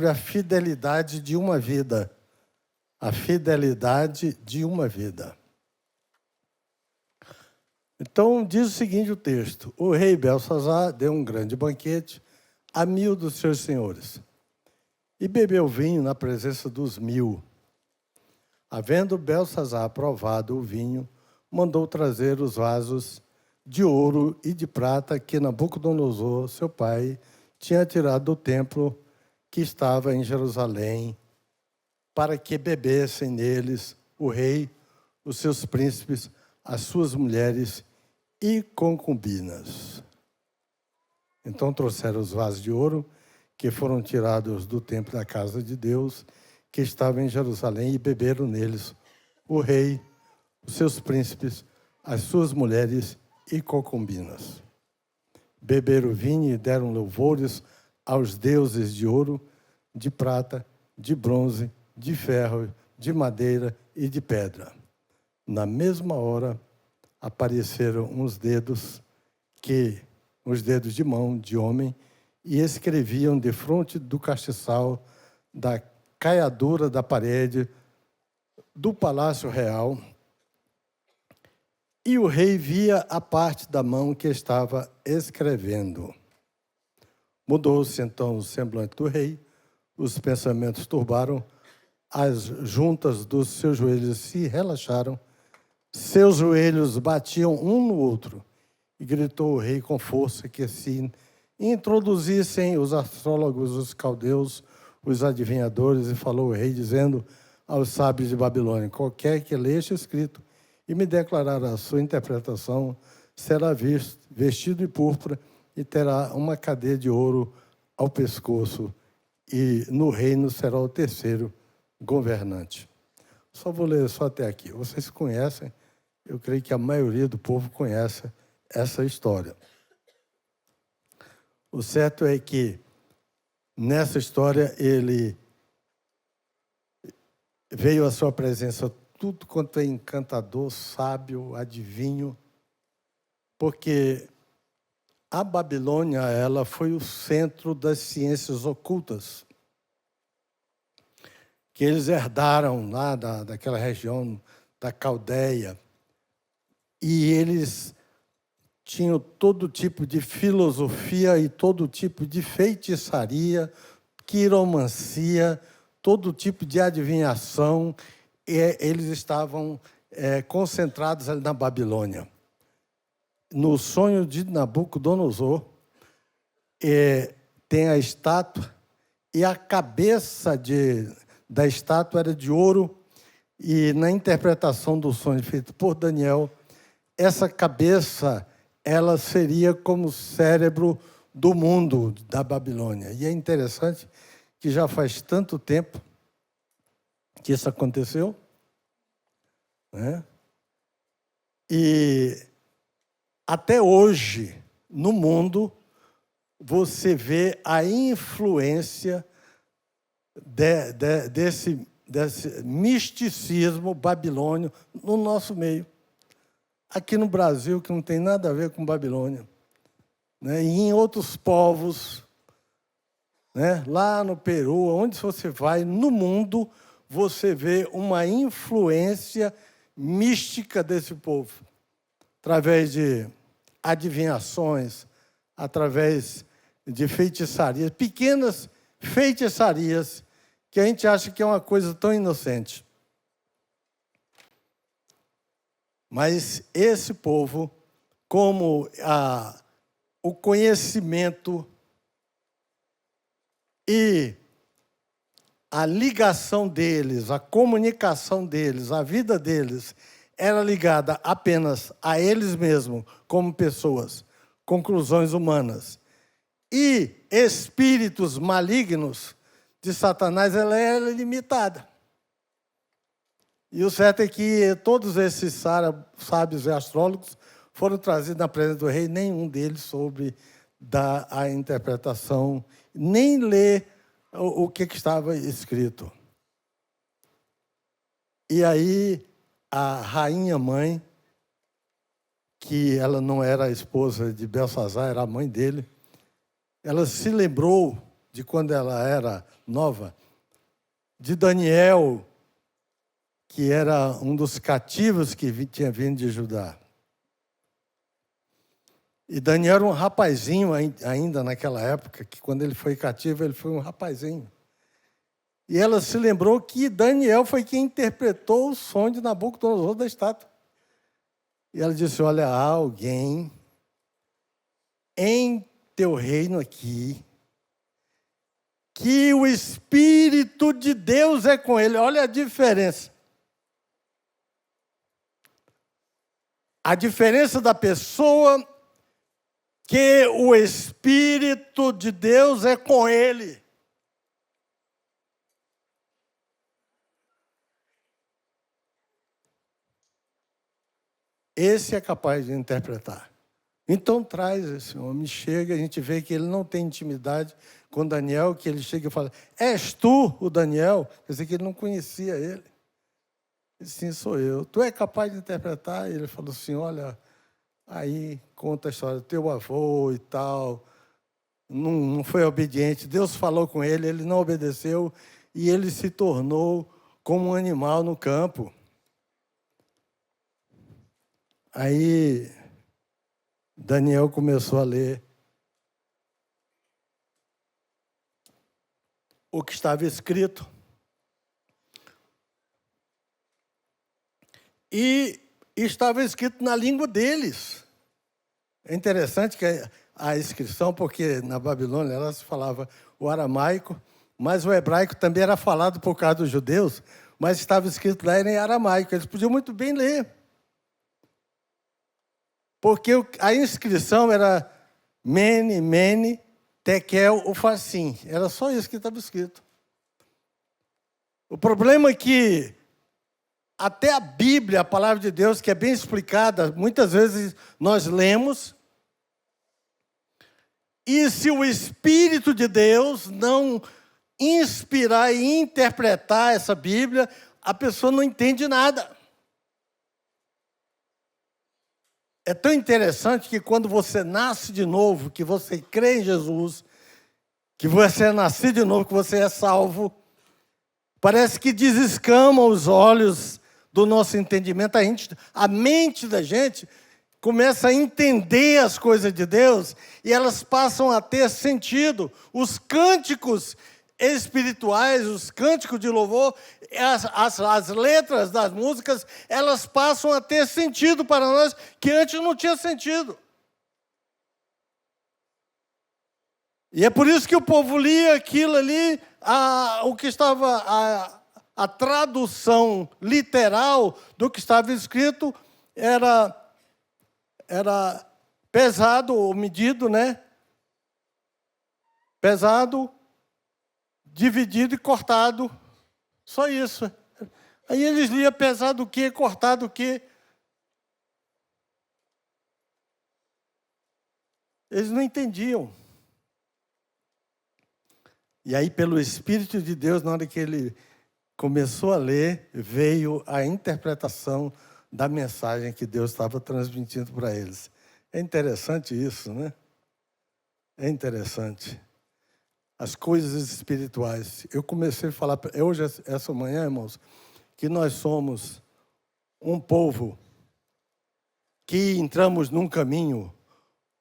a fidelidade de uma vida. A fidelidade de uma vida. Então, diz o seguinte o texto: o rei Belsazar deu um grande banquete a 1000 dos seus senhores e bebeu vinho na presença dos 1000. Havendo Belsazar provado o vinho, mandou trazer os vasos de ouro e de prata que Nabucodonosor, seu pai, tinha tirado do templo que estava em Jerusalém, para que bebessem neles o rei, os seus príncipes, as suas mulheres e concubinas. Então trouxeram os vasos de ouro que foram tirados do templo da casa de Deus, que estava em Jerusalém, e beberam neles o rei, os seus príncipes, as suas mulheres e concubinas. Beberam vinho e deram louvores aos deuses de ouro, de prata, de bronze, de ferro, de madeira e de pedra. Na mesma hora, apareceram uns dedos de mão de homem, e escreviam defronte do castiçal da caiadura da parede do palácio real. E o rei via a parte da mão que estava escrevendo. Mudou-se então o semblante do rei, os pensamentos turbaram, as juntas dos seus joelhos se relaxaram, seus joelhos batiam um no outro, e gritou o rei com força que se introduzissem os astrólogos, os caldeus, os adivinhadores, e falou o rei, dizendo aos sábios de Babilônia: qualquer que lê este escrito e me declarar a sua interpretação, será vestido de púrpura e terá uma cadeia de ouro ao pescoço, e no reino será o terceiro governante. Só vou ler só até aqui. Vocês conhecem, eu creio que a maioria do povo conhece essa história. O certo é que, nessa história, ele veio à sua presença tudo quanto é encantador, sábio, adivinho, porque a Babilônia, ela foi o centro das ciências ocultas, que eles herdaram lá daquela região da Caldeia, e eles tinham todo tipo de filosofia e todo tipo de feitiçaria, quiromancia, todo tipo de adivinhação, e eles estavam concentrados ali na Babilônia. No sonho de Nabucodonosor, tem a estátua, e a cabeça da estátua era de ouro, e na interpretação do sonho feito por Daniel, essa cabeça, ela seria como o cérebro do mundo da Babilônia. E é interessante que já faz tanto tempo que isso aconteceu, né? E até hoje, no mundo, você vê a influência desse misticismo babilônio no nosso meio. Aqui no Brasil, que não tem nada a ver com Babilônia, né? E em outros povos, né? Lá no Peru, onde você vai, no mundo, você vê uma influência mística desse povo, através de adivinhações, através de feitiçarias, pequenas feitiçarias, que a gente acha que é uma coisa tão inocente. Mas esse povo, como o conhecimento e a ligação deles, a comunicação deles, a vida deles, era ligada apenas a eles mesmos, como pessoas, conclusões humanas. E espíritos malignos de Satanás, ela era limitada. E o certo é que todos esses sábios e astrólogos foram trazidos na presença do rei, nenhum deles soube dar a interpretação, nem ler o que estava escrito. E aí, a rainha-mãe, que ela não era a esposa de Belsazar, era a mãe dele, ela se lembrou de quando ela era nova, de Daniel, que era um dos cativos que tinha vindo de Judá. E Daniel era um rapazinho ainda naquela época, que quando ele foi cativo, ele foi um rapazinho. E ela se lembrou que Daniel foi quem interpretou o sonho de Nabucodonosor da estátua. E ela disse, olha, há alguém em teu reino aqui, que o Espírito de Deus é com ele. Olha a diferença. A diferença da pessoa que o Espírito de Deus é com ele. Esse é capaz de interpretar. Então traz esse homem, chega, a gente vê que ele não tem intimidade com Daniel, que ele chega e fala, és tu o Daniel? Quer dizer que ele não conhecia ele. Ele disse, sim, sou eu. Tu é capaz de interpretar? E ele falou assim, olha, aí conta a história do teu avô e tal, não foi obediente, Deus falou com ele, ele não obedeceu, e ele se tornou como um animal no campo. Aí Daniel começou a ler o que estava escrito. E estava escrito na língua deles. É interessante que a inscrição, porque na Babilônia ela se falava o aramaico, mas o hebraico também era falado por causa dos judeus, mas estava escrito lá em aramaico. Eles podiam muito bem ler. Porque a inscrição era Mene, Mene, Tekel, Ufarsim. Era só isso que estava escrito. O problema é que até a Bíblia, a palavra de Deus, que é bem explicada, muitas vezes nós lemos, e se o Espírito de Deus não inspirar e interpretar essa Bíblia, a pessoa não entende nada. É tão interessante que quando você nasce de novo, que você crê em Jesus, que você é nascido de novo, que você é salvo, parece que desescama os olhos do nosso entendimento. A mente da gente começa a entender as coisas de Deus e elas passam a ter sentido. Os cânticos espirituais, os cânticos de louvor, as letras das músicas, elas passam a ter sentido para nós que antes não tinha sentido. E é por isso que o povo lia aquilo ali, o que estava, a tradução literal do que estava escrito era pesado, ou medido, né? Pesado, dividido e cortado. Só isso. Aí eles liam pesado o quê, cortado o quê. Eles não entendiam. E aí, pelo Espírito de Deus, na hora que ele começou a ler, veio a interpretação da mensagem que Deus estava transmitindo para eles. É interessante isso, né? É interessante. As coisas espirituais. Eu comecei a falar, hoje, essa manhã, irmãos, que nós somos um povo que entramos num caminho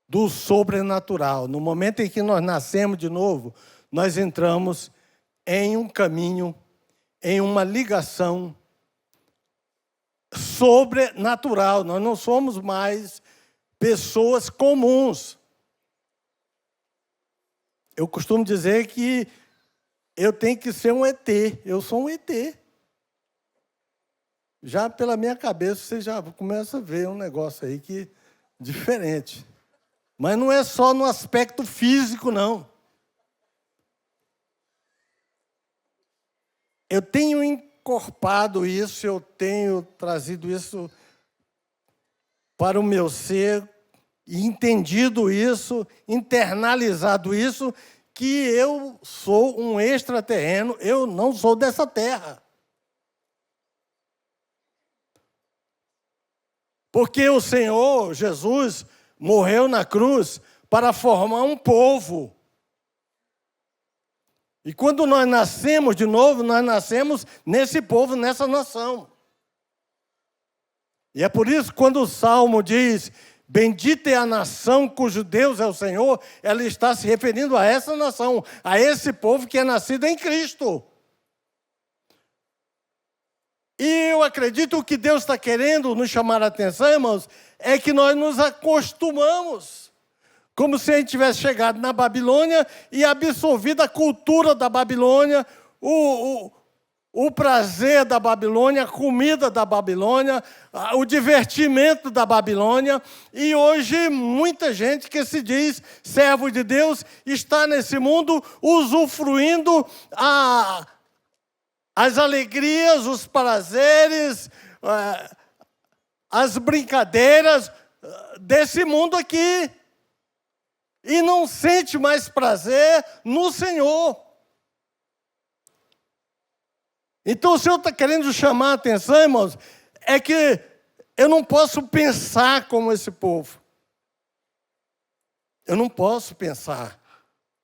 do sobrenatural. No momento em que nós nascemos de novo, nós entramos em um caminho, em uma ligação sobrenatural. Nós não somos mais pessoas comuns. Eu costumo dizer que eu tenho que ser um ET. Eu sou um ET. Já pela minha cabeça, você já começa a ver um negócio aí que diferente. Mas não é só no aspecto físico, não. Eu tenho encorpado isso, eu tenho trazido isso para o meu ser, e entendido isso, internalizado isso, que eu sou um extraterreno, eu não sou dessa terra. Porque o Senhor Jesus morreu na cruz para formar um povo. E quando nós nascemos de novo, nós nascemos nesse povo, nessa nação. E é por isso que quando o Salmo diz: bendita é a nação cujo Deus é o Senhor, ela está se referindo a essa nação, a esse povo que é nascido em Cristo. E eu acredito que Deus está querendo nos chamar a atenção, irmãos, é que nós nos acostumamos. Como se a gente tivesse chegado na Babilônia e absorvido a cultura da Babilônia, o prazer da Babilônia, a comida da Babilônia, o divertimento da Babilônia. E hoje muita gente que se diz servo de Deus está nesse mundo usufruindo as alegrias, os prazeres, as brincadeiras desse mundo aqui. E não sente mais prazer no Senhor. Então o Senhor está querendo chamar a atenção, irmãos, é que eu não posso pensar como esse povo. Eu não posso pensar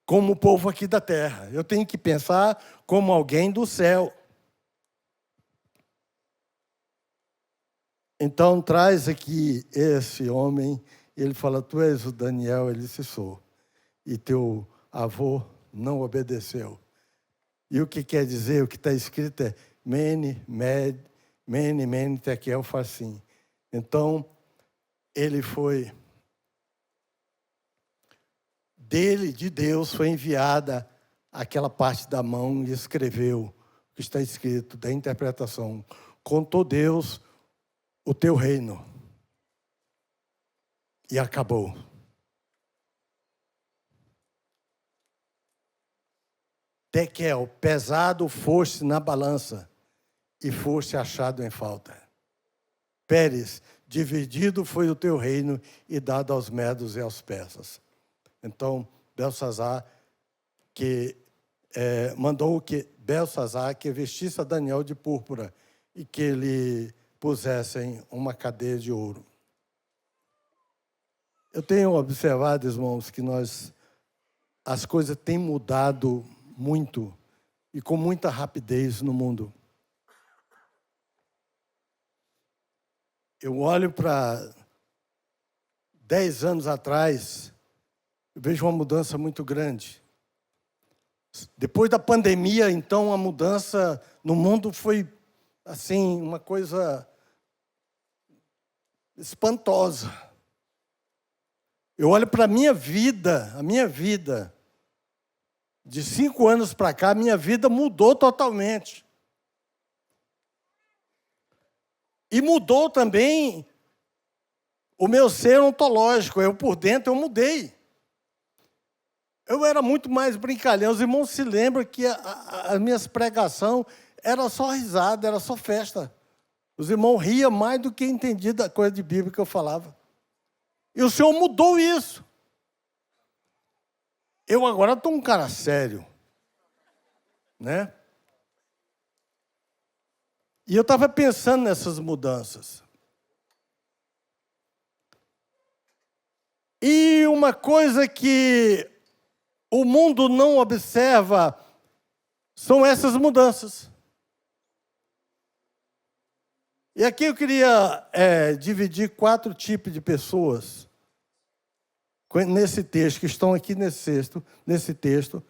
como o povo aqui da terra. Eu tenho que pensar como alguém do céu. Então traz aqui esse homem. Ele fala: tu és o Daniel. Ele disse: sou. E teu avô não obedeceu. E o que quer dizer? O que está escrito é Mene, Tekel, Farsim. Então, ele foi... de Deus, foi enviada aquela parte da mão e escreveu o que está escrito, da interpretação. Contou Deus o teu reino. E acabou. Tekel, pesado foste na balança e foste achado em falta. Pérez, dividido foi o teu reino e dado aos medos e aos persas. Então, Belsassar mandou que Belsassar que vestisse a Daniel de púrpura e que lhe pusessem uma cadeia de ouro. Eu tenho observado, irmãos, que as coisas têm mudado muito e com muita rapidez no mundo. Eu olho para 10 anos atrás, eu vejo uma mudança muito grande. Depois da pandemia, então, a mudança no mundo foi, assim, uma coisa espantosa. Eu olho para a minha vida, de 5 anos para cá, a minha vida mudou totalmente. E mudou também o meu ser ontológico. Eu, por dentro, eu mudei. Eu era muito mais brincalhão. Os irmãos se lembram que as minhas pregações era só risada, era só festa. Os irmãos riam mais do que entendiam da coisa de Bíblia que eu falava. E o Senhor mudou isso. Eu agora estou um cara sério. Né? E eu estava pensando nessas mudanças. E uma coisa que o mundo não observa são essas mudanças. E aqui eu queria dividir 4 tipos de pessoas nesse texto, que estão aqui nesse texto,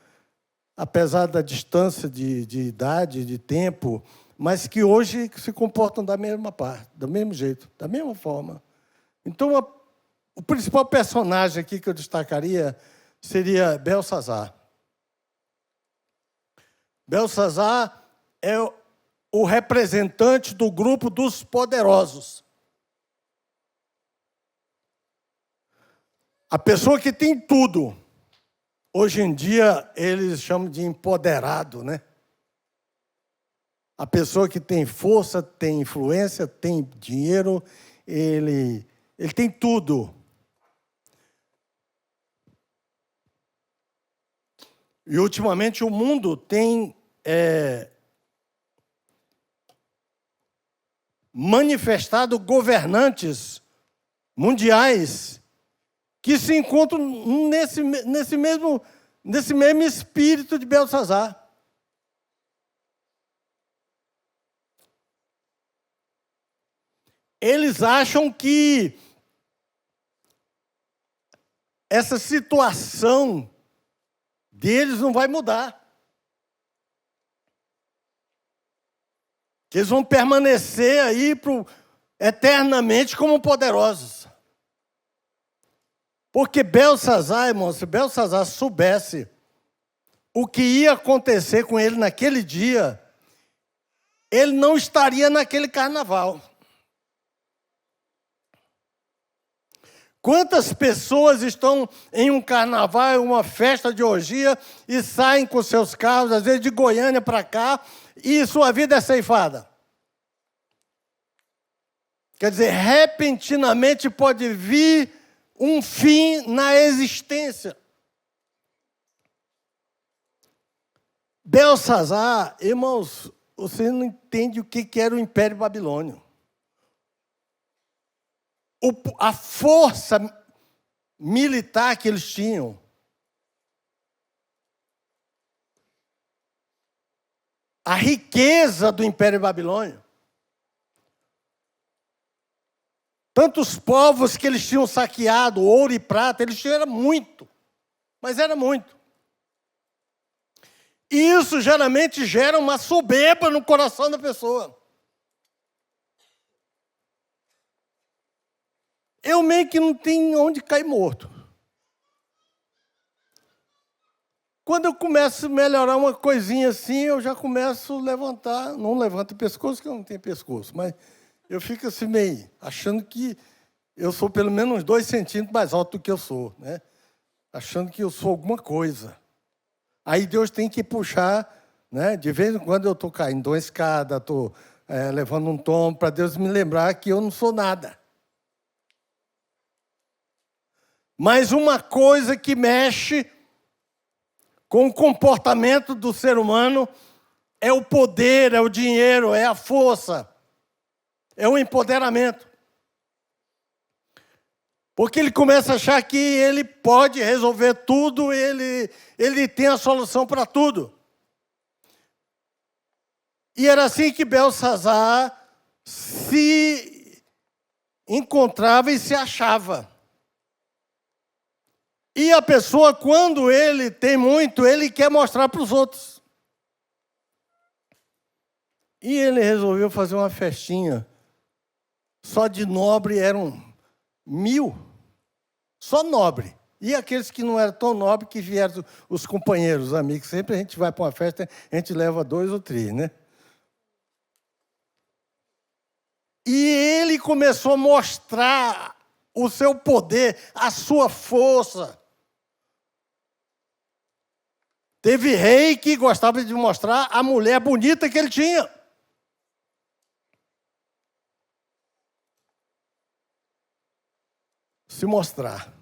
apesar da distância de idade, de tempo, mas que hoje se comportam da mesma parte, do mesmo jeito, da mesma forma. Então, o principal personagem aqui que eu destacaria seria Belsassar. Belsassar é o representante do grupo dos poderosos. A pessoa que tem tudo. Hoje em dia, eles chamam de empoderado, né? A pessoa que tem força, tem influência, tem dinheiro, ele tem tudo. E, ultimamente, o mundo tem manifestado governantes mundiais que se encontram nesse mesmo espírito de Belsassar. eles acham que essa situação deles não vai mudar. Que eles vão permanecer aí eternamente como poderosos. Porque Belsazar, irmãos, se Belsazar soubesse o que ia acontecer com ele naquele dia, ele não estaria naquele carnaval. Quantas pessoas estão em um carnaval, uma festa de orgia, e saem com seus carros, às vezes de Goiânia para cá, e sua vida é ceifada? Quer dizer, repentinamente pode vir um fim na existência. Belsazar, irmãos, você não entende o que era o Império Babilônio. A força militar que eles tinham. A riqueza do Império Babilônio. Tantos povos que eles tinham saqueado, ouro e prata, eles tinham, era muito. Mas era muito. E isso geralmente gera uma soberba no coração da pessoa. Eu meio que não tenho onde cair morto. Quando eu começo a melhorar uma coisinha assim, eu já começo a levantar. Não levanto o pescoço, porque eu não tenho pescoço, mas eu fico assim meio, achando que eu sou pelo menos uns 2 centímetros mais alto do que eu sou, né? Achando que eu sou alguma coisa. Aí Deus tem que puxar, né? De vez em quando eu estou caindo uma escada, estou levando um tombo, para Deus me lembrar que eu não sou nada. Mas uma coisa que mexe com o comportamento do ser humano é o poder, é o dinheiro, é a força, é o empoderamento. Porque ele começa a achar que ele pode resolver tudo, ele tem a solução para tudo. E era assim que Belsazar se encontrava e se achava. E a pessoa, quando ele tem muito, ele quer mostrar para os outros. E ele resolveu fazer uma festinha. Só de nobre eram 1000. Só nobre. E aqueles que não eram tão nobres, que vieram os companheiros, os amigos. Sempre a gente vai para uma festa, a gente leva 2 ou 3, né? E ele começou a mostrar o seu poder, a sua força. Teve rei que gostava de mostrar a mulher bonita que ele tinha. Se mostrar.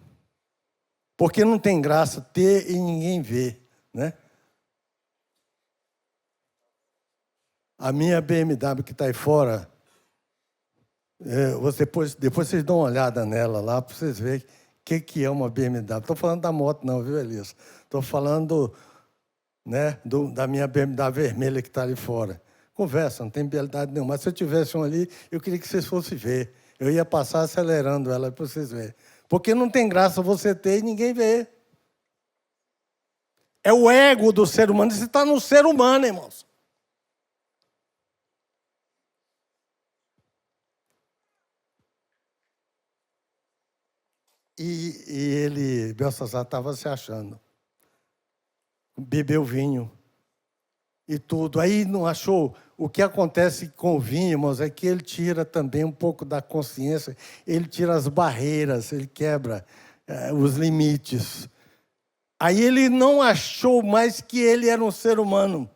Porque não tem graça ter e ninguém ver, né? A minha BMW que está aí fora, depois vocês dão uma olhada nela lá para vocês verem o que é uma BMW. Estou falando da moto não, viu, Elias? Estou falando, né, da minha BMW vermelha que está ali fora. Conversa, não tem beleza nenhuma. Mas se eu tivesse um ali, eu queria que vocês fossem ver. Eu ia passar acelerando ela para vocês verem. Porque não tem graça você ter e ninguém ver. É o ego do ser humano. Isso está no ser humano, irmãos. E Belsazar estava se achando. Bebeu vinho e tudo. Aí não achou. O que acontece com o vinho, irmãos, é que ele tira também um pouco da consciência, ele tira as barreiras, ele quebra os limites. Aí ele não achou mais que ele era um ser humano.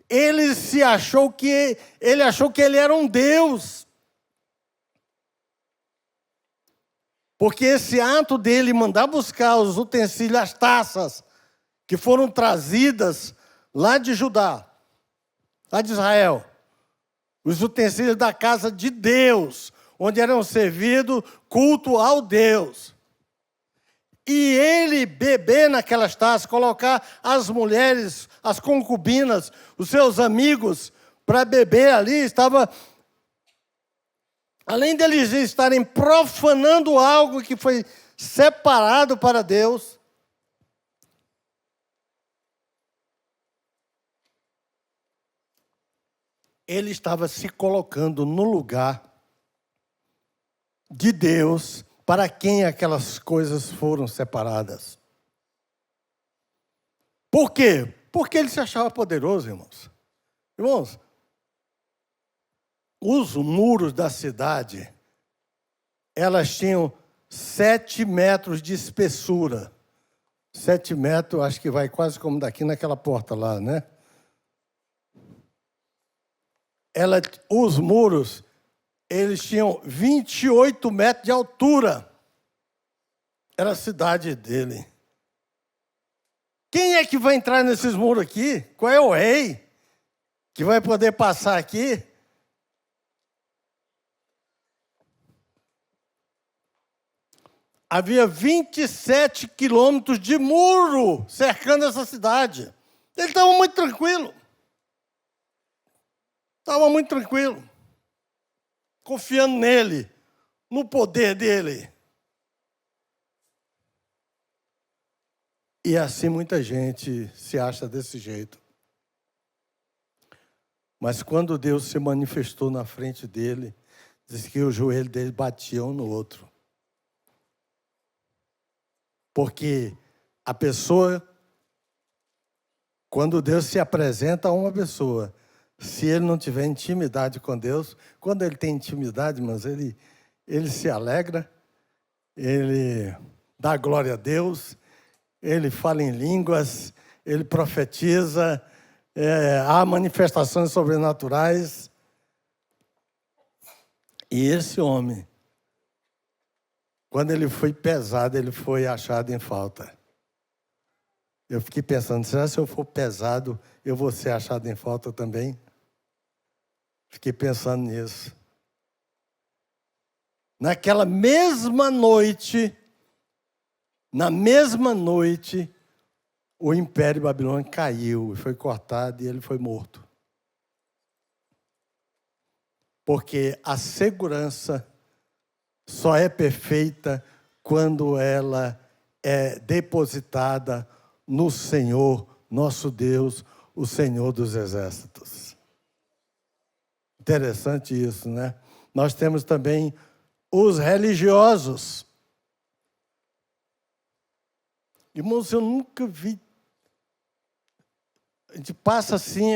Ele achou que ele era um Deus. Porque esse ato dele mandar buscar os utensílios, as taças, que foram trazidas lá de Judá, lá de Israel, os utensílios da casa de Deus, onde eram servidos culto ao Deus. E ele beber naquelas taças, colocar as mulheres, as concubinas, os seus amigos, para beber ali, estava além deles estarem profanando algo que foi separado para Deus, ele estava se colocando no lugar de Deus para quem aquelas coisas foram separadas. Por quê? Porque ele se achava poderoso, irmãos. Irmãos, os muros da cidade, elas tinham 7 metros de espessura. 7 metros, acho que vai quase como daqui naquela porta lá, né? Os muros, eles tinham 28 metros de altura. Era a cidade dele. Quem é que vai entrar nesses muros aqui? Qual é o rei que vai poder passar aqui? Havia 27 quilômetros de muro cercando essa cidade. Ele estava muito tranquilo. Estava muito tranquilo. Confiando nele, no poder dele. E assim muita gente se acha desse jeito. Mas quando Deus se manifestou na frente dele, diz que o joelho dele batia um no outro. Porque a pessoa, quando Deus se apresenta a uma pessoa, se ele não tiver intimidade com Deus, quando ele tem intimidade, mas ele se alegra, ele dá glória a Deus, ele fala em línguas, ele profetiza, há manifestações sobrenaturais. E esse homem, quando ele foi pesado, ele foi achado em falta. Eu fiquei pensando, será que se eu for pesado, eu vou ser achado em falta também? Fiquei pensando nisso. Naquela mesma noite, o Império Babilônico caiu, foi cortado e ele foi morto. Porque a segurança só é perfeita quando ela é depositada no Senhor, nosso Deus, o Senhor dos Exércitos. Interessante isso, né? Nós temos também os religiosos. Irmãos, eu nunca vi. A gente passa assim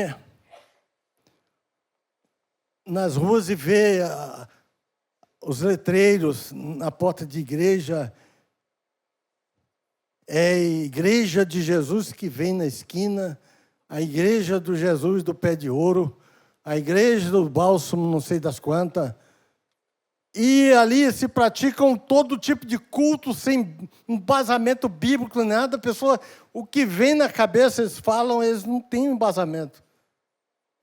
nas ruas e vê os letreiros na porta de igreja. É a igreja de Jesus que vem na esquina, a igreja do Jesus do pé de ouro, a igreja do bálsamo não sei das quantas. E ali se praticam todo tipo de culto sem embasamento bíblico, nada. A pessoa, o que vem na cabeça, eles falam, eles não têm embasamento.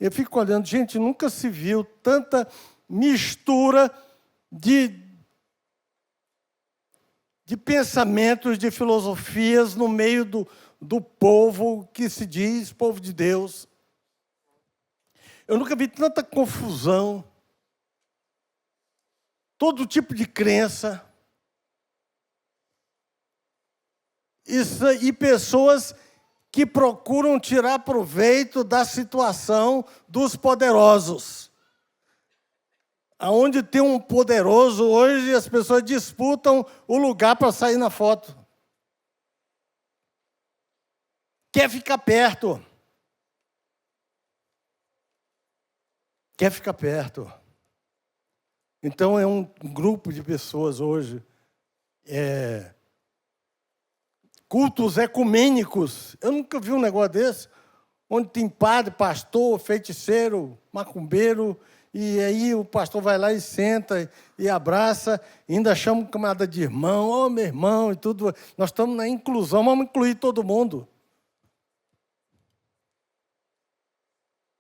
Eu fico olhando, gente, nunca se viu tanta mistura de pensamentos, de filosofias no meio do povo que se diz povo de Deus. Eu nunca vi tanta confusão. Todo tipo de crença. E pessoas que procuram tirar proveito da situação dos poderosos. Aonde tem um poderoso, hoje as pessoas disputam o lugar para sair na foto. Quer ficar perto. Quer ficar perto. Então, é um grupo de pessoas hoje, cultos ecumênicos. Eu nunca vi um negócio desse, onde tem padre, pastor, feiticeiro, macumbeiro, e aí o pastor vai lá e senta e abraça, e ainda chama o camarada de irmão, ô meu irmão, e tudo. Nós estamos na inclusão, vamos incluir todo mundo.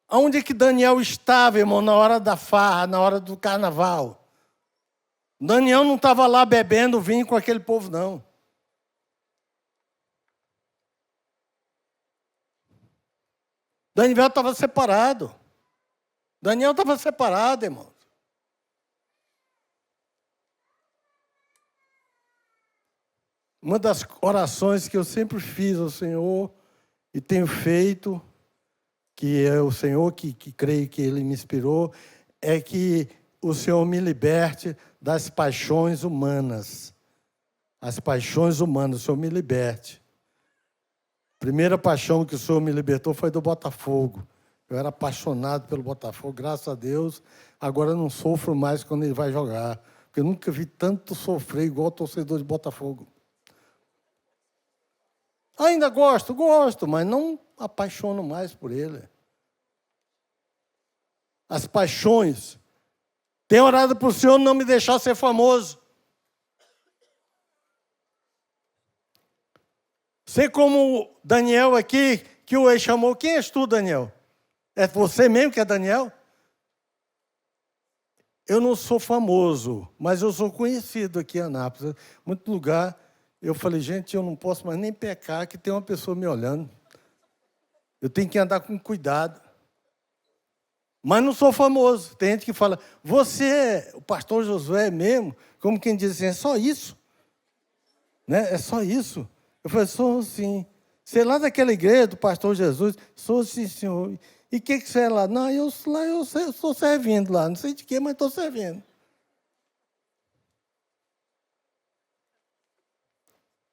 Aonde é que Daniel estava, irmão, na hora da farra, na hora do carnaval? Daniel não estava lá bebendo vinho com aquele povo, não. Daniel estava separado. Daniel estava separado, irmão. Uma das orações que eu sempre fiz ao Senhor e tenho feito, que é o Senhor que creio que Ele me inspirou, é que o Senhor me liberte das paixões humanas. As paixões humanas, o Senhor me liberte. A primeira paixão que o Senhor me libertou foi do Botafogo. Eu era apaixonado pelo Botafogo, graças a Deus. Agora eu não sofro mais quando ele vai jogar. Porque eu nunca vi tanto sofrer igual o torcedor de Botafogo. Ainda gosto, mas não apaixono mais por ele. As paixões. Tenho orado para o Senhor não me deixar ser famoso. Sei como Daniel aqui, que o ex chamou. Quem és tu, Daniel? É você mesmo que é Daniel? Eu não sou famoso, mas eu sou conhecido aqui em Anápolis. Muito lugar, eu falei, gente, eu não posso mais nem pecar, que tem uma pessoa me olhando. Eu tenho que andar com cuidado. Mas não sou famoso. Tem gente que fala, você, o pastor Josué mesmo, como quem diz assim, é só isso? Né? É só isso? Eu falei, sou sim. Você é lá daquela igreja do pastor Jesus? Sou sim, senhor. E o que você é lá? Não, eu estou servindo lá. Não sei de quê, mas estou servindo.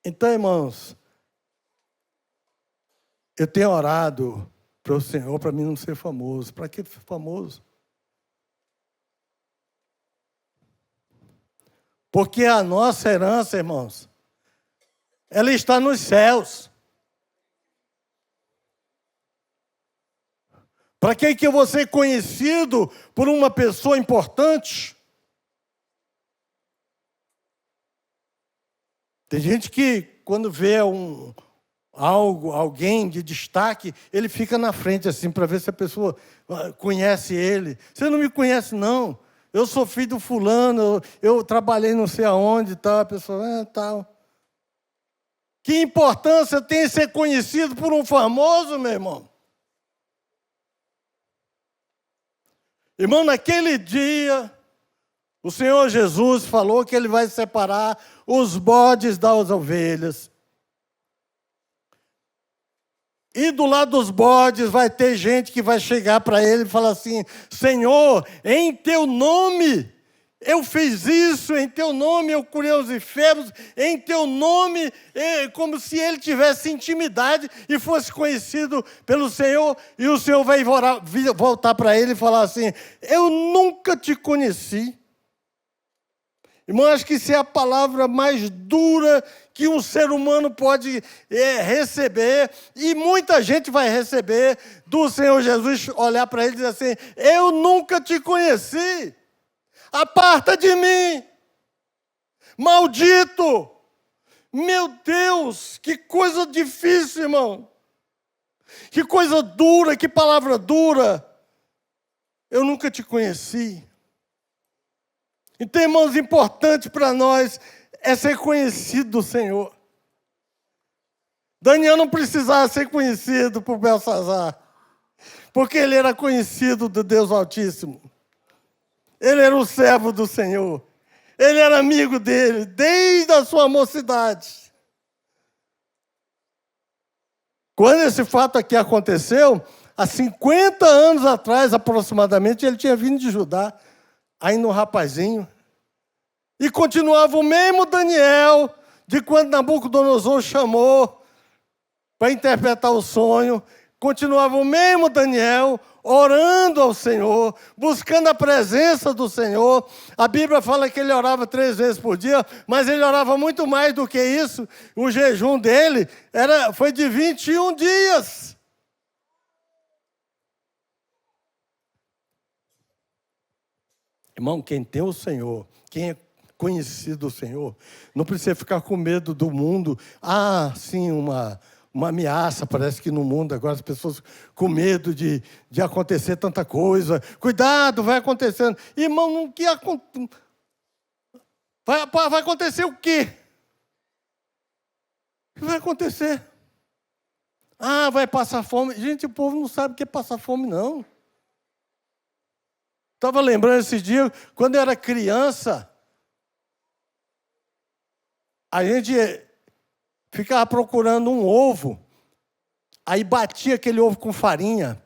Então, irmãos, eu tenho orado para o Senhor, para mim não ser famoso. Para que famoso? Porque a nossa herança, irmãos, ela está nos céus. Para que eu vou ser conhecido por uma pessoa importante? Tem gente que, quando vê alguém de destaque, ele fica na frente assim, para ver se a pessoa conhece ele. Você não me conhece, não. Eu sou filho do fulano, eu trabalhei não sei aonde e tal. A pessoa, tal. Que importância tem ser conhecido por um famoso, meu irmão? Irmão, naquele dia, o Senhor Jesus falou que Ele vai separar os bodes das ovelhas. E do lado dos bodes vai ter gente que vai chegar para Ele e falar assim, Senhor, em Teu nome eu fiz isso, em Teu nome eu curei os enfermos, em Teu nome, como se Ele tivesse intimidade e fosse conhecido pelo Senhor, e o Senhor vai voltar para Ele e falar assim, eu nunca te conheci. Irmão, acho que isso é a palavra mais dura que um ser humano pode receber, e muita gente vai receber do Senhor Jesus, olhar para Ele e dizer assim, eu nunca te conheci. Aparta de mim, maldito. Meu Deus, que coisa difícil, irmão. Que coisa dura, que palavra dura. Eu nunca te conheci. Então, irmãos, importante para nós é ser conhecido do Senhor. Daniel não precisava ser conhecido por Belsazar, porque ele era conhecido do Deus Altíssimo. Ele era o servo do Senhor. Ele era amigo dele, desde a sua mocidade. Quando esse fato aqui aconteceu, há 50 anos atrás, aproximadamente, ele tinha vindo de Judá, ainda um rapazinho. E continuava o mesmo Daniel, de quando Nabucodonosor chamou para interpretar o sonho. Continuava o mesmo Daniel, orando ao Senhor, buscando a presença do Senhor. A Bíblia fala que ele orava 3 vezes por dia, mas ele orava muito mais do que isso. O jejum dele foi de 21 dias. Irmão, quem tem o Senhor, quem é conhecido do Senhor, não precisa ficar com medo do mundo. Sim, uma ameaça, parece que no mundo agora as pessoas com medo de acontecer tanta coisa. Cuidado, vai acontecendo. Irmão, vai acontecer o quê? O que vai acontecer? Vai passar fome. Gente, o povo não sabe o que é passar fome, não. Estava lembrando esse dia, quando eu era criança, a gente ficava procurando um ovo, aí batia aquele ovo com farinha,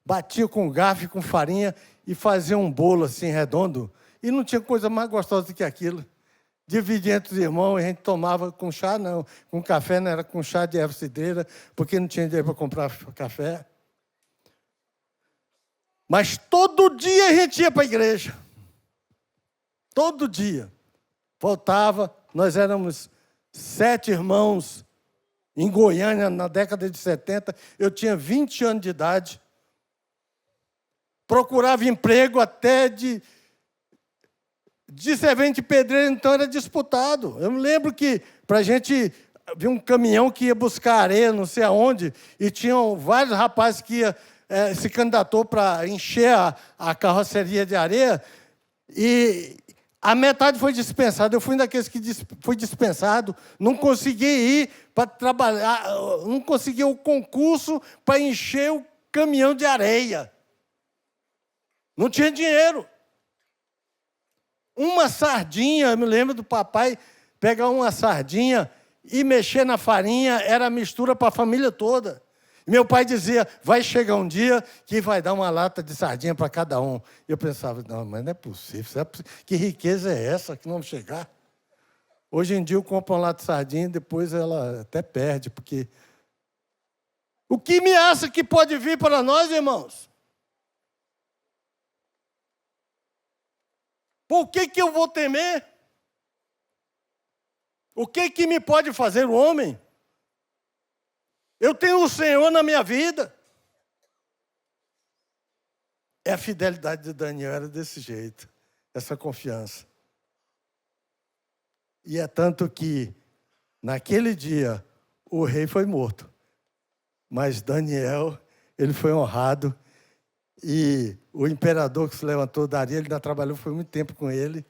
batia com garfo e com farinha e fazia um bolo assim redondo. E não tinha coisa mais gostosa do que aquilo. Dividia entre os irmãos, a gente tomava com chá, não. Com café, não era com chá de erva cidreira, porque não tinha dinheiro para comprar café. Mas todo dia a gente ia para a igreja. Todo dia. Voltava, nós éramos 7 irmãos em Goiânia, na década de 70. Eu tinha 20 anos de idade. Procurava emprego até de servente de pedreiro, então era disputado. Eu me lembro que, para a gente, havia um caminhão que ia buscar areia, não sei aonde, e tinham vários rapazes que se candidatou para encher a carroceria de areia, e a metade foi dispensada. Eu fui um daqueles que fui dispensado, não consegui ir para trabalhar, não consegui o concurso para encher o caminhão de areia. Não tinha dinheiro. Uma sardinha, eu me lembro do papai pegar uma sardinha e mexer na farinha, era mistura para a família toda. E meu pai dizia, vai chegar um dia que vai dar uma lata de sardinha para cada um. E eu pensava, não, mas não é possível. Que riqueza é essa que não vai chegar? Hoje em dia eu compro uma lata de sardinha e depois ela até perde, porque... O que me acha que pode vir para nós, irmãos? Por que eu vou temer? O que me pode fazer o homem? Eu tenho o Senhor na minha vida. A fidelidade de Daniel era desse jeito, essa confiança. E é tanto que, naquele dia, o rei foi morto. Mas Daniel, ele foi honrado. E o imperador que se levantou, Dario, ele ainda trabalhou, foi muito tempo com ele,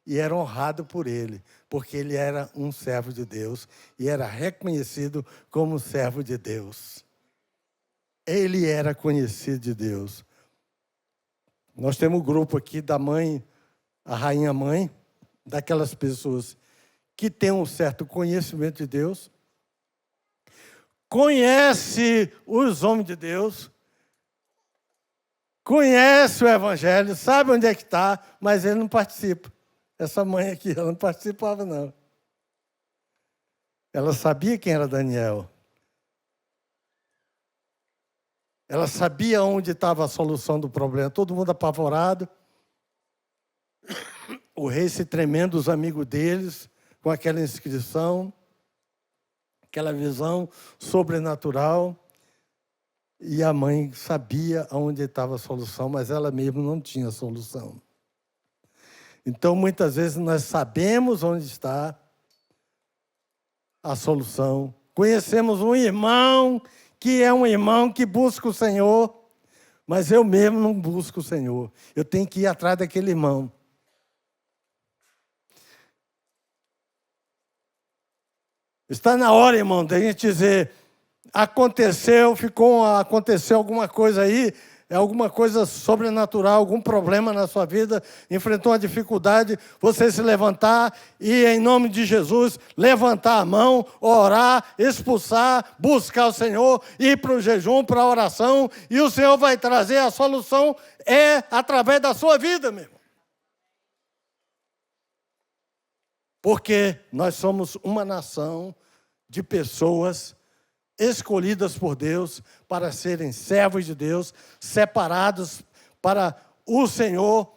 e era honrado por ele, porque ele era um servo de Deus, e era reconhecido como servo de Deus. Ele era conhecido de Deus. Nós temos um grupo aqui da mãe, a rainha mãe, daquelas pessoas que têm um certo conhecimento de Deus, conhece os homens de Deus, conhece o Evangelho, sabe onde é que está, mas ele não participa. Essa mãe aqui, ela não participava, não. Ela sabia quem era Daniel. Ela sabia onde estava a solução do problema. Todo mundo apavorado. O rei se tremendo, os amigos deles, com aquela inscrição, aquela visão sobrenatural. E a mãe sabia onde estava a solução, mas ela mesma não tinha a solução. Então, muitas vezes, nós sabemos onde está a solução. Conhecemos um irmão que é um irmão que busca o Senhor, mas eu mesmo não busco o Senhor. Eu tenho que ir atrás daquele irmão. Está na hora, irmão, da gente dizer... Aconteceu alguma coisa aí, alguma coisa sobrenatural, algum problema na sua vida, enfrentou uma dificuldade, você se levantar e, em nome de Jesus, levantar a mão, orar, expulsar, buscar o Senhor, ir para o jejum, para a oração, e o Senhor vai trazer a solução, através da sua vida, meu irmão. Porque nós somos uma nação de pessoas escolhidas por Deus para serem servos de Deus, separados para o Senhor,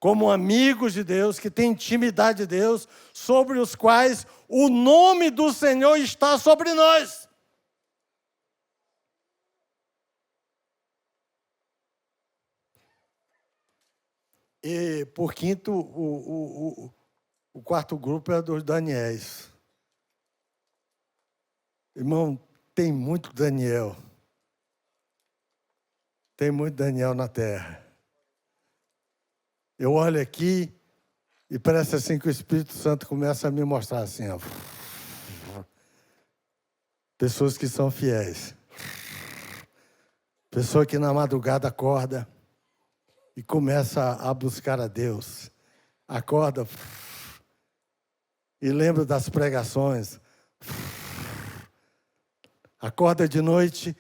como amigos de Deus, que têm intimidade de Deus, sobre os quais o nome do Senhor está sobre nós. E, por quinto, o quarto grupo é dos Daniéis. Irmão, tem muito Daniel. Tem muito Daniel na terra. Eu olho aqui e parece assim que o Espírito Santo começa a me mostrar assim, ó. Pessoas que são fiéis. Pessoa que na madrugada acorda e começa a buscar a Deus. Acorda e lembra das pregações. Acorda de noite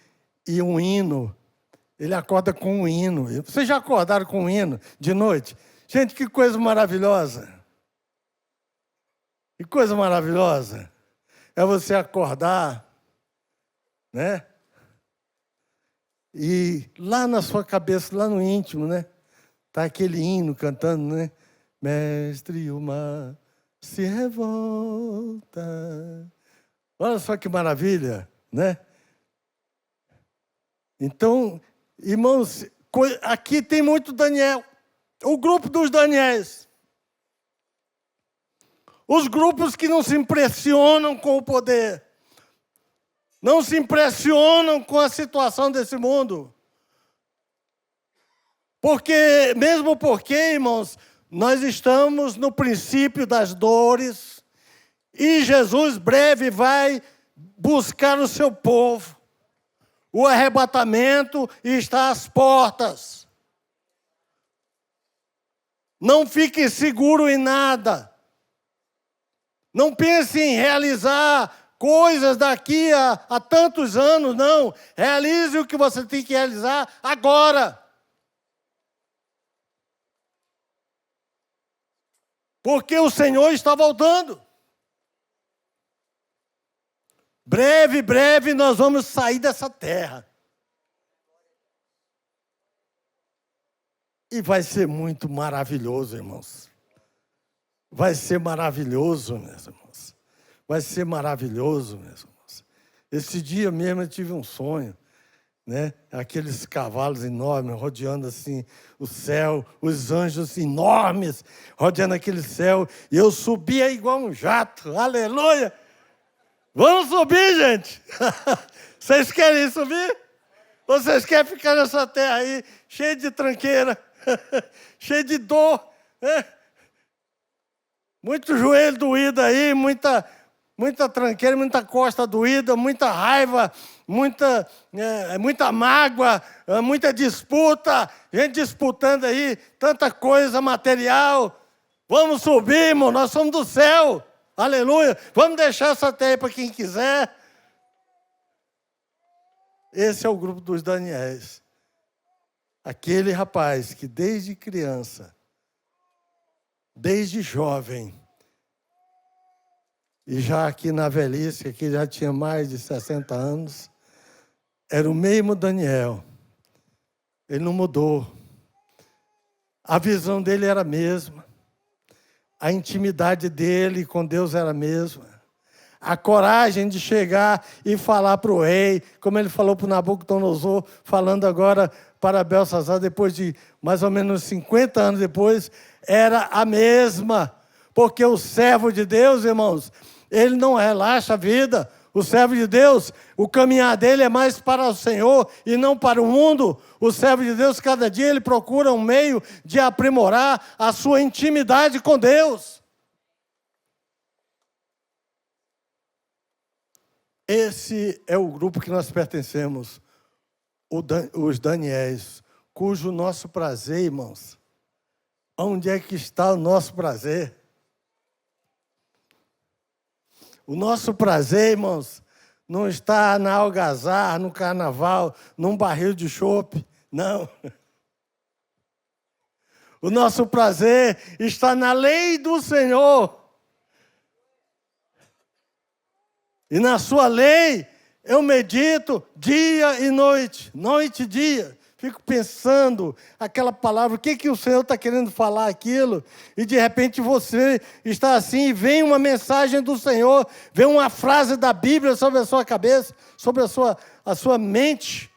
e um hino. Ele acorda com um hino. Vocês já acordaram com um hino de noite? Gente, que coisa maravilhosa. Que coisa maravilhosa. É você acordar, né? E lá na sua cabeça, lá no íntimo, né? Tá aquele hino cantando, né? Mestre, o mar se revolta. Olha só que maravilha, né? Então, irmãos, aqui tem muito Daniel. O grupo dos Daniéis. Os grupos que não se impressionam com o poder. Não se impressionam com a situação desse mundo. Mesmo porque, irmãos, nós estamos no princípio das dores e Jesus breve vai buscar o seu povo. O arrebatamento está às portas. Não fique seguro em nada. Não pense em realizar coisas daqui a tantos anos, não. Realize o que você tem que realizar agora. Porque o Senhor está voltando. Breve, breve nós vamos sair dessa terra. E vai ser muito maravilhoso, irmãos. Vai ser maravilhoso, meus irmãos. Vai ser maravilhoso, meus irmãos. Esse dia mesmo eu tive um sonho, né? Aqueles cavalos enormes rodeando assim o céu, os anjos enormes rodeando aquele céu. E eu subia igual um jato. Aleluia! Vamos subir, gente! Vocês querem subir? Vocês querem ficar nessa terra aí, cheia de tranqueira, cheia de dor, né? Muito joelho doído aí, muita tranqueira, muita costa doída, muita raiva, muita mágoa, muita disputa, gente disputando aí, tanta coisa material. Vamos subir, irmão, nós somos do céu. Aleluia. Vamos deixar essa terra para quem quiser. Esse é o grupo dos Daniéis. Aquele rapaz que desde criança, desde jovem, e já aqui na velhice, que já tinha mais de 60 anos, era o mesmo Daniel. Ele não mudou. A visão dele era a mesma. A intimidade dele com Deus era a mesma. A coragem de chegar e falar para o rei, como ele falou para o Nabucodonosor, falando agora para Belsazar, depois de mais ou menos 50 anos depois, era a mesma. Porque o servo de Deus, irmãos, ele não relaxa a vida. O servo de Deus, o caminhar dele é mais para o Senhor e não para o mundo. O servo de Deus, cada dia, ele procura um meio de aprimorar a sua intimidade com Deus. Esse é o grupo que nós pertencemos, os Daniéis, cujo nosso prazer, irmãos, onde é que está o nosso prazer? O nosso prazer, irmãos, não está na algazarra, no carnaval, num barril de chope, não. O nosso prazer está na lei do Senhor. E na sua lei eu medito dia e noite, noite e dia. Fico pensando aquela palavra, o que o Senhor está querendo falar aquilo? E de repente você está assim, e vem uma mensagem do Senhor, vem uma frase da Bíblia sobre a sua cabeça, sobre a sua mente.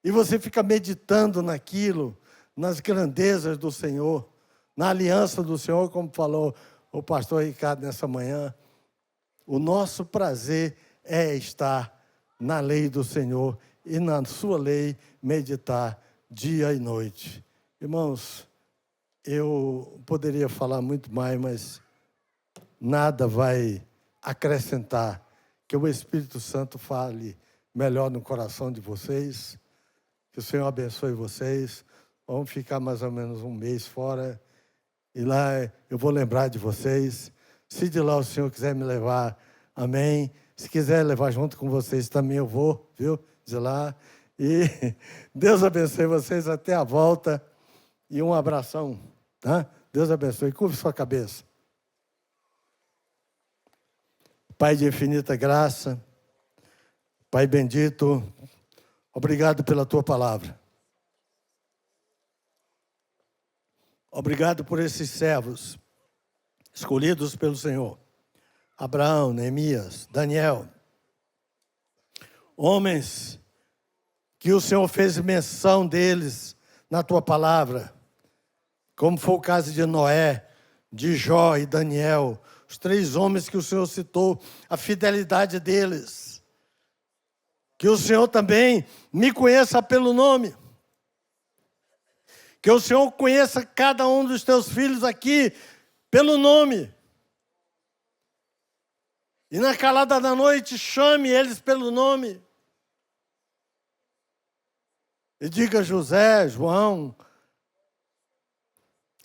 E você fica meditando naquilo, nas grandezas do Senhor, na aliança do Senhor, como falou o pastor Ricardo nessa manhã. O nosso prazer é estar na lei do Senhor e na sua lei meditar dia e noite. Irmãos, eu poderia falar muito mais, mas nada vai acrescentar que o Espírito Santo fale melhor no coração de vocês. Que o Senhor abençoe vocês. Vamos ficar mais ou menos um mês fora. E lá eu vou lembrar de vocês. Se de lá o Senhor quiser me levar, amém. Se quiser levar junto com vocês também, eu vou, viu? De lá. E Deus abençoe vocês até a volta. E um abração, tá? Deus abençoe. Curve sua cabeça. Pai de infinita graça, Pai bendito, obrigado pela Tua palavra. Obrigado por esses servos escolhidos pelo Senhor. Abraão, Neemias, Daniel. Homens que o Senhor fez menção deles na Tua palavra. Como foi o caso de Noé, de Jó e Daniel. Os 3 homens que o Senhor citou, a fidelidade deles. Que o Senhor também me conheça pelo nome. Que o Senhor conheça cada um dos teus filhos aqui pelo nome. E na calada da noite, chame eles pelo nome. E diga José, João,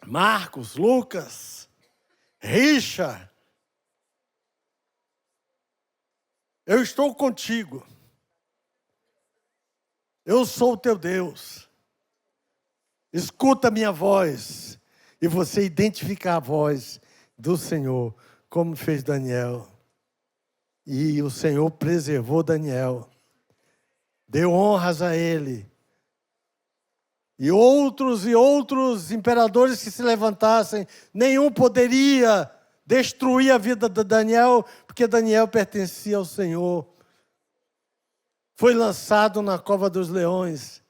Marcos, Lucas, Richard, eu estou contigo. Eu sou o teu Deus. Escuta a minha voz. E você identificar a voz do Senhor, como fez Daniel. E o Senhor preservou Daniel. Deu honras a ele. E outros imperadores que se levantassem, nenhum poderia destruir a vida de Daniel, porque Daniel pertencia ao Senhor. Foi lançado na cova dos leões,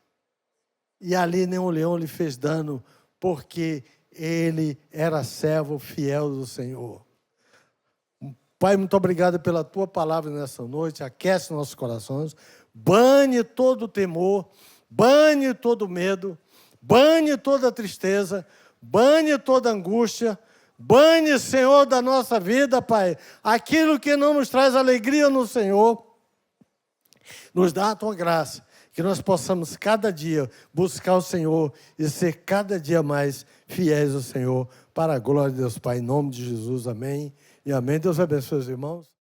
e ali nenhum leão lhe fez dano, porque ele era servo fiel do Senhor. Pai, muito obrigado pela Tua palavra nessa noite, aquece nossos corações, bane todo o temor, bane todo o medo, bane toda a tristeza, bane toda a angústia, bane, Senhor, da nossa vida, Pai, aquilo que não nos traz alegria no Senhor. Nos dá a Tua graça, que nós possamos cada dia buscar o Senhor e ser cada dia mais fiéis ao Senhor, para a glória de Deus Pai, em nome de Jesus, amém e amém. Deus abençoe os irmãos.